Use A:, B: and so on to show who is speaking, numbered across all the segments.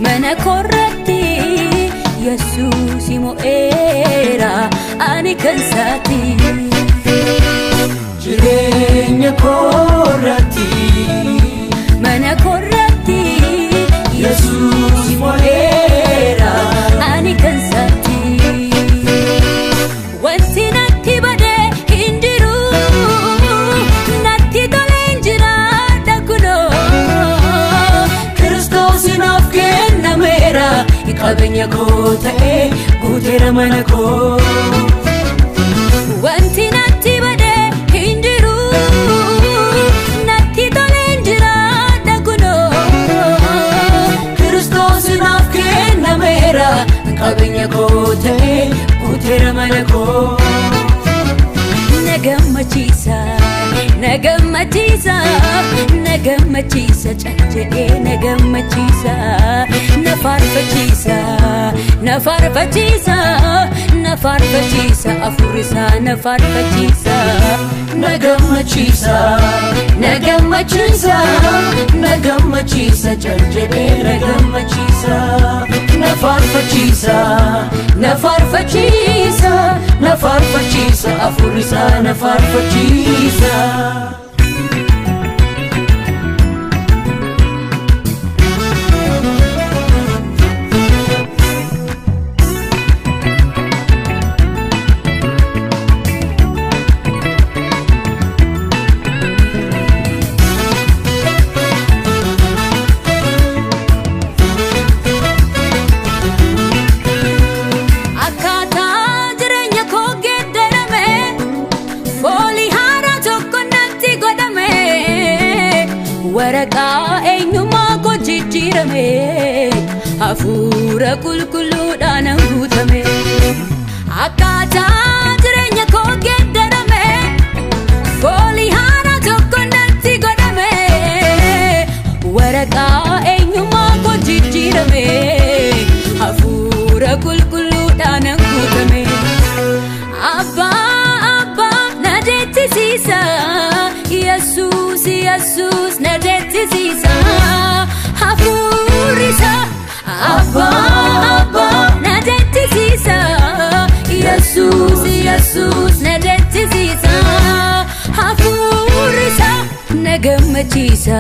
A: Mana korratti Yesuus mo'eera ani kan saati
B: jireenya korratti
A: mana korratti
B: Yesuus mo'eera
A: ani kan saati wanti natti bade hin jiru natti tole hin jira dakuno
B: Kiristoosinaaf kennameera qabeenya koo ta'ee guuteera mana koo
A: wanti natti bade hin jiru natti tole hin jira dakuno
B: Kiristoosinaaf kennameera qabeenya koo ta'ee guuteera mana koo
A: nagammachiisa nagammachiisa nagammachiisa jedhee nagammachiisa nafaarfachiisa nafaarfachiisa nafaarfachiisa afurisa nafaarfachiisa
B: nagammachiisa nagammachiisa nagammachiisa jedhee nagammachiisa nafaarfachiisa nafaarfachiisa nafaarfachiisa afurisa nafaarfachiisa
A: waraqaa eenyummaa koo jijjiirame hafuura qulqulluudhaan guutame akkaataa jireenya koo geeddarame foolii haaraa tokko natti godhame waraqaa eenyummaa koo jijjiirame hafuura qulqulluudhaan guutame abbaa na deechisiisa Yesuus Yesuus na deechisiisa hafuurisa abbaa na deechisiisa Yesuus Yesuus na deechisiisa hafuurisa nagammachiisa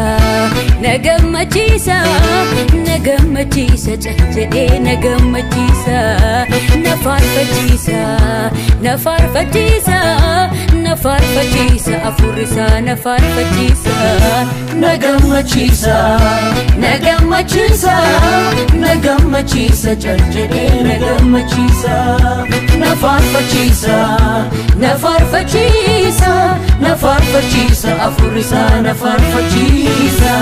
A: nagammachiisa nagammachiisa jedhee nagammachiisa nafaarfachiisa nafaarfachiisa nafaarfachiisa afurisa nafaarfachiisa
B: nagammachiisa nagammachiisa nagammachiisa jedhee nagammachiisa nafaarfachiisa nafaarfachiisa nafaarfachiisa afurisa nafaarfachiisa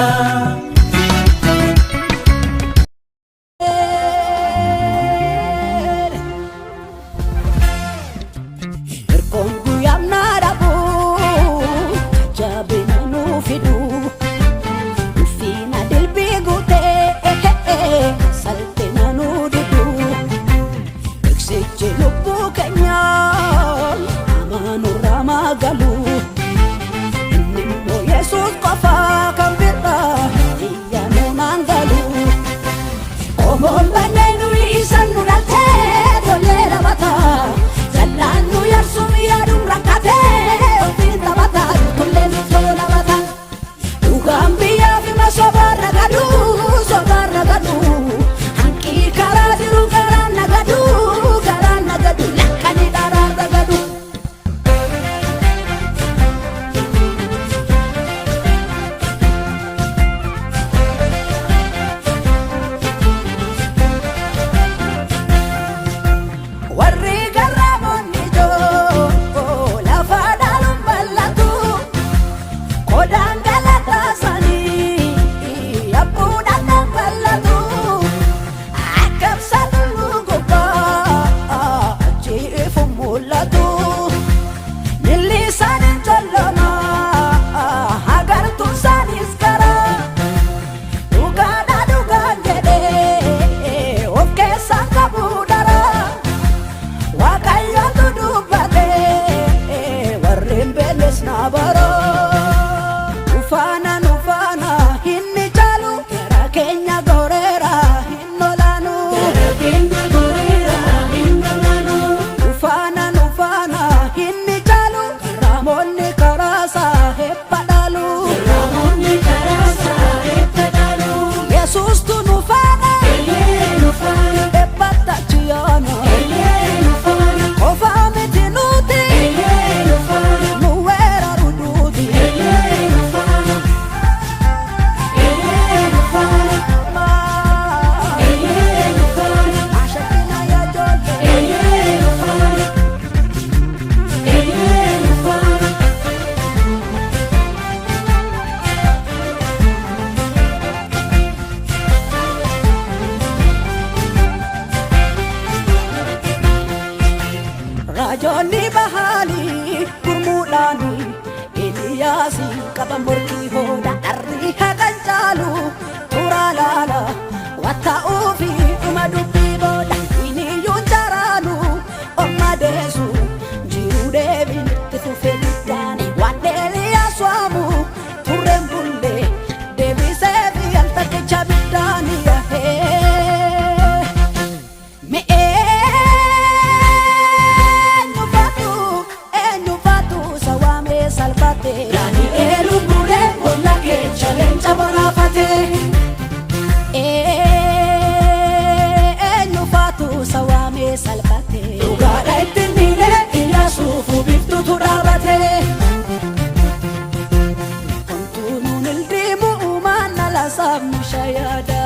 C: Raajonni bahanii gurmuudhaanii Eliyaasi qaban morkii hooda dharri haqan caalu turaa laala watta'uu fi dhuma dubbii booda iniyyuun jaraanu omma deessu jiruu deebiin itti fufe guddaani waan Eliyaas waamu turreen bullee deebisee fi al takkicha biddaani
B: Daani'eel bulee bolla keessa leenca boraafate.
C: Eenyu faatu sawaamee salphate.
B: Dhugaadha ittiin miidhee Iyyaasuuf biftuutu dhaabate.
C: Wantuu nuun ildiimu uumaan ala sabni shayaada.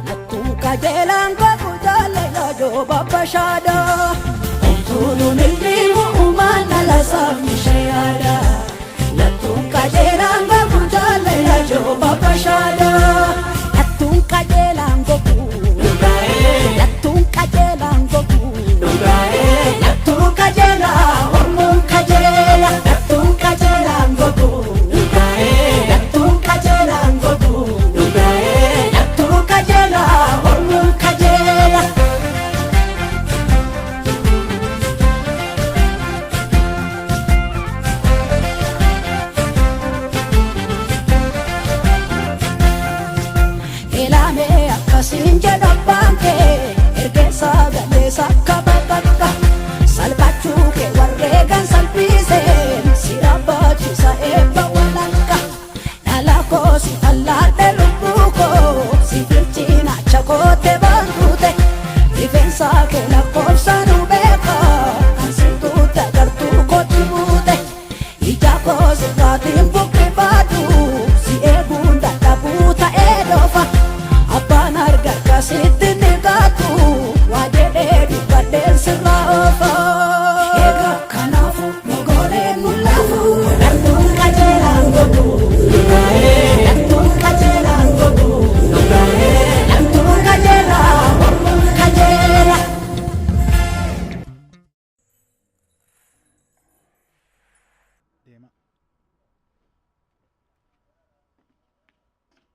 C: Nattuu qajeelaan gogu jaalala joo babbashaada.
B: Wantuu nuun ildiimu uumaan ala sabni shayaada. Nattuun qajeelaan gogu jaalala joo babbashaada.
C: Nattuun qajeelaan gogu.
B: Dhugaa'ee.
C: Nattuun qajeelaan gogu.
B: Dhugaa'ee.
C: Nattuun qajeelaa
B: Ormuun qajeela. Nattuun qajeelaan gogu. Dhugaa'ee.
C: Nattuun qajeelaan gogu.
B: Dhugaa'ee.
C: Nattuun qajeelaa
B: Ormuun qajeela.
C: Ilaamee akkasiin jedha baankee ergeessaa galeessa akka bakka salphachuu kee warreegan salphiseen si rabbachisa eebba walakka dhala koo si fallaadhe lubbuu koo si filchinaacha koote baantuute rifeensa kee lakkoofsaan beeka ansiituutte agartuu kooti buute ija koo sirraatiin buqqifadhu si eeguun dadhabuu ta'ee dhofa. Abbaan arga akkasitti ni gaatu waa jedhee dubbadheen sirraa oofa.